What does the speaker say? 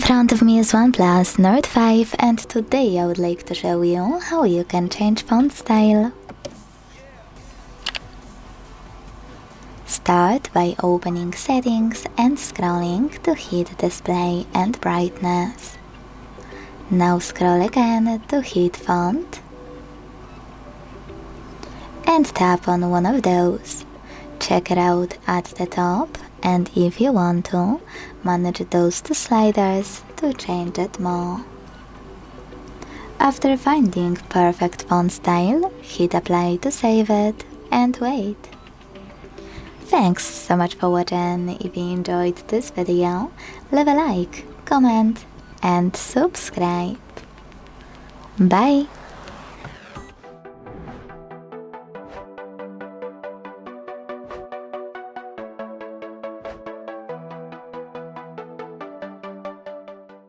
front of me is OnePlus Nord 5 and today I would like to show you how you can change font style. Start by opening settings and scrolling to hit display and brightness. Now scroll again to hit font and tap on one of those. Check it out at the top, and if you want to, manage those two sliders to change it more. After finding perfect font style, hit apply to save it and wait. Thanks so much for watching. If you enjoyed this video, leave a like, comment and subscribe. Bye!